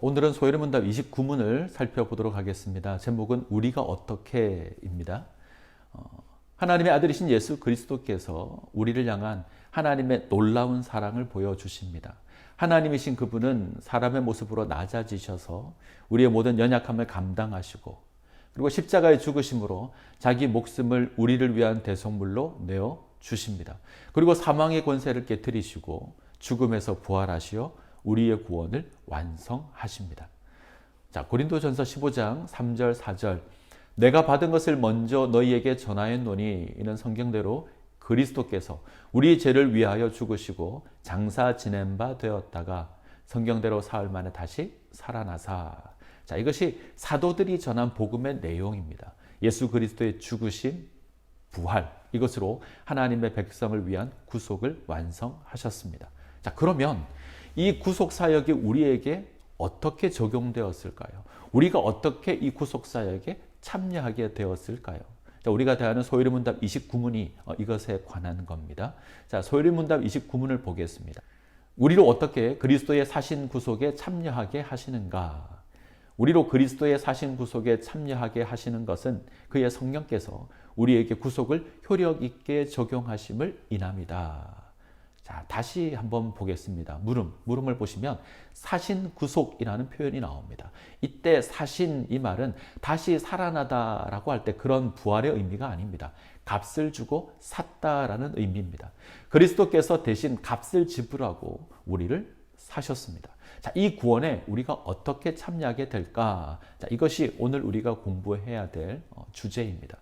오늘은 소요리문답 29문을 살펴보도록 하겠습니다. 제목은 우리가 어떻게입니다. 하나님의 아들이신 예수 그리스도께서 우리를 향한 하나님의 놀라운 사랑을 보여주십니다. 하나님이신 그분은 사람의 모습으로 낮아지셔서 우리의 모든 연약함을 감당하시고, 그리고 십자가의 죽으심으로 자기 목숨을 우리를 위한 대속물로 내어 주십니다. 그리고 사망의 권세를 깨뜨리시고 죽음에서 부활하시어 우리의 구원을 완성하십니다. 자, 고린도전서 15장 3절 4절 내가 받은 것을 먼저 너희에게 전하였노니 이는 성경대로 그리스도께서 우리 죄를 위하여 죽으시고 장사 지낸 바 되었다가 성경대로 사흘 만에 다시 살아나사. 자, 이것이 사도들이 전한 복음의 내용입니다. 예수 그리스도의 죽으심, 부활, 이것으로 하나님의 백성을 위한 구속을 완성하셨습니다. 자, 그러면 이 구속 사역이 우리에게 어떻게 적용되었을까요? 우리가 어떻게 이 구속 사역에 참여하게 되었을까요? 자, 우리가 대하는 소요리문답 29문이 이것에 관한 겁니다. 자, 소요리문답 29문을 보겠습니다. 우리로 어떻게 그리스도의 사신 구속에 참여하게 하시는가? 우리로 그리스도의 사신 구속에 참여하게 하시는 것은 그의 성령께서 우리에게 구속을 효력 있게 적용하심을 인합니다. 자, 다시 한번 보겠습니다. 물음을 보시면 사신 구속이라는 표현이 나옵니다. 이때 사신, 이 말은 다시 살아나다라고 할 때 그런 부활의 의미가 아닙니다. 값을 주고 샀다라는 의미입니다. 그리스도께서 대신 값을 지불하고 우리를 사셨습니다. 자, 이 구원에 우리가 어떻게 참여하게 될까? 자, 이것이 오늘 우리가 공부해야 될 주제입니다.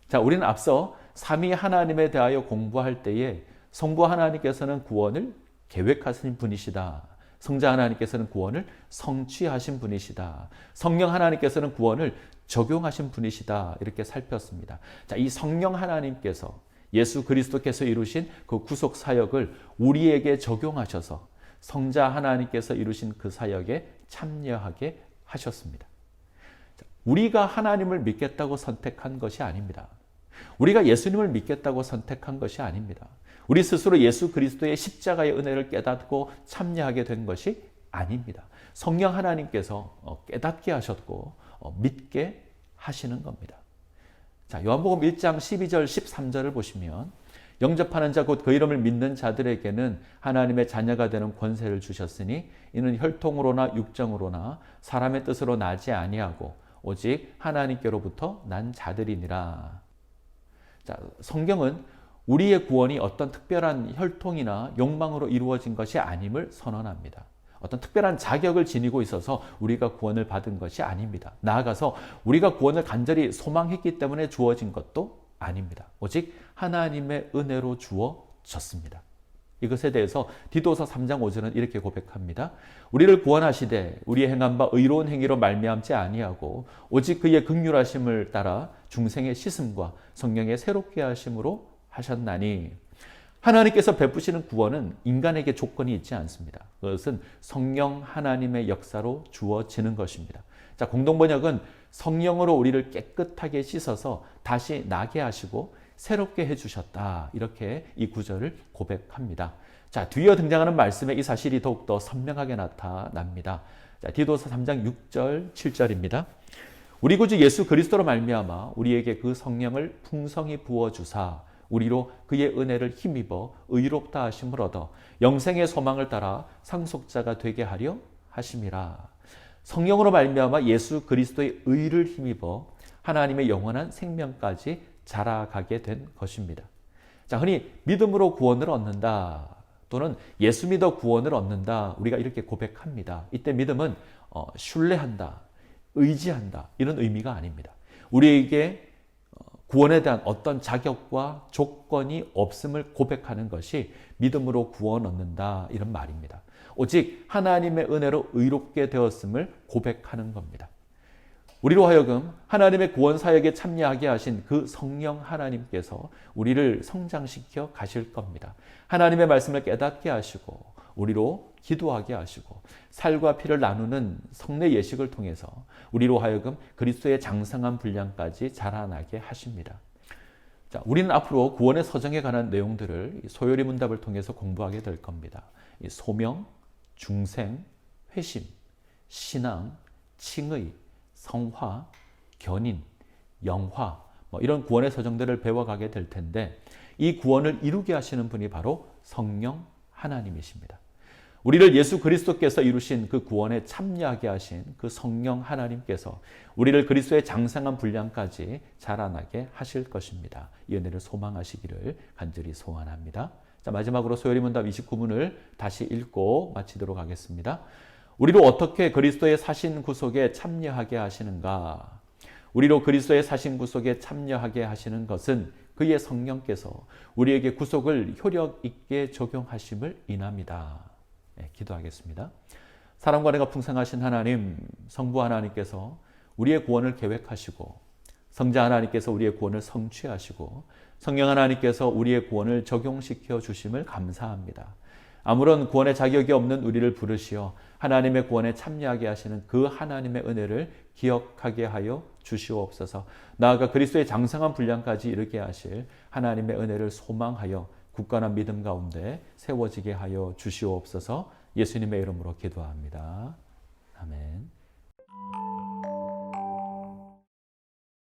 자, 우리는 앞서 삼위 하나님에 대하여 공부할 때에 성부 하나님께서는 구원을 계획하신 분이시다. 성자 하나님께서는 구원을 성취하신 분이시다. 성령 하나님께서는 구원을 적용하신 분이시다. 이렇게 살폈습니다. 자, 이 성령 하나님께서 예수 그리스도께서 이루신 그 구속 사역을 우리에게 적용하셔서 성자 하나님께서 이루신 그 사역에 참여하게 하셨습니다. 자, 우리가 하나님을 믿겠다고 선택한 것이 아닙니다. 우리가 예수님을 믿겠다고 선택한 것이 아닙니다. 우리 스스로 예수 그리스도의 십자가의 은혜를 깨닫고 참여하게 된 것이 아닙니다. 성령 하나님께서 깨닫게 하셨고 믿게 하시는 겁니다. 자, 요한복음 1장 12절 13절을 보시면 영접하는 자 곧 그 이름을 믿는 자들에게는 하나님의 자녀가 되는 권세를 주셨으니 이는 혈통으로나 육정으로나 사람의 뜻으로 나지 아니하고 오직 하나님께로부터 난 자들이니라. 자, 성경은 우리의 구원이 어떤 특별한 혈통이나 욕망으로 이루어진 것이 아님을 선언합니다. 어떤 특별한 자격을 지니고 있어서 우리가 구원을 받은 것이 아닙니다. 나아가서 우리가 구원을 간절히 소망했기 때문에 주어진 것도 아닙니다. 오직 하나님의 은혜로 주어졌습니다. 이것에 대해서 디도서 3장 5절은 이렇게 고백합니다. 우리를 구원하시되 우리의 행한 바 의로운 행위로 말미암지 아니하고 오직 그의 긍휼하심을 따라 중생의 씻음과 성령의 새롭게 하심으로 하셨나니. 하나님께서 베푸시는 구원은 인간에게 조건이 있지 않습니다. 그것은 성령 하나님의 역사로 주어지는 것입니다. 자, 공동번역은 성령으로 우리를 깨끗하게 씻어서 다시 나게 하시고 새롭게 해주셨다. 이렇게 이 구절을 고백합니다. 자, 뒤에 등장하는 말씀에 이 사실이 더욱더 선명하게 나타납니다. 자, 디도서 3장 6절 7절입니다. 우리 구주 예수 그리스도로 말미암아 우리에게 그 성령을 풍성히 부어주사 우리로 그의 은혜를 힘입어 의롭다 하심을 얻어 영생의 소망을 따라 상속자가 되게 하려 하심이라. 성령으로 말미암아 예수 그리스도의 의를 힘입어 하나님의 영원한 생명까지 자라가게 된 것입니다. 자, 흔히 믿음으로 구원을 얻는다 또는 예수 믿어 구원을 얻는다, 우리가 이렇게 고백합니다. 이때 믿음은 신뢰한다, 의지한다 이런 의미가 아닙니다. 우리에게 구원에 대한 어떤 자격과 조건이 없음을 고백하는 것이 믿음으로 구원 얻는다 이런 말입니다. 오직 하나님의 은혜로 의롭게 되었음을 고백하는 겁니다. 우리로 하여금 하나님의 구원 사역에 참여하게 하신 그 성령 하나님께서 우리를 성장시켜 가실 겁니다. 하나님의 말씀을 깨닫게 하시고 우리로 기도하게 하시고 살과 피를 나누는 성례 예식을 통해서 우리로 하여금 그리스도의 장성한 분량까지 자라나게 하십니다. 자, 우리는 앞으로 구원의 서정에 관한 내용들을 소요리 문답을 통해서 공부하게 될 겁니다. 소명, 중생, 회심, 신앙, 칭의, 성화, 견인, 영화 이런 구원의 서정들을 배워가게 될 텐데 이 구원을 이루게 하시는 분이 바로 성령 하나님이십니다. 우리를 예수 그리스도께서 이루신 그 구원에 참여하게 하신 그 성령 하나님께서 우리를 그리스도의 장성한 분량까지 자라나게 하실 것입니다. 이 은혜를 소망하시기를 간절히 소원합니다. 자, 마지막으로 소요리문답 29문을 다시 읽고 마치도록 하겠습니다. 우리를 어떻게 그리스도의 사신 구속에 참여하게 하시는가? 우리로 그리스도의 사신 구속에 참여하게 하시는 것은 그의 성령께서 우리에게 구속을 효력 있게 적용하심을 인합니다. 네, 기도하겠습니다. 사랑과 은혜가 풍성하신 하나님, 성부 하나님께서 우리의 구원을 계획하시고 성자 하나님께서 우리의 구원을 성취하시고 성령 하나님께서 우리의 구원을 적용시켜 주심을 감사합니다. 아무런 구원의 자격이 없는 우리를 부르시어 하나님의 구원에 참여하게 하시는 그 하나님의 은혜를 기억하게 하여 주시옵소서. 나아가 그리스도의 장성한 분량까지 이르게 하실 하나님의 은혜를 소망하여 굳건한 믿음 가운데 세워지게 하여 주시옵소서. 예수님의 이름으로 기도합니다. 아멘.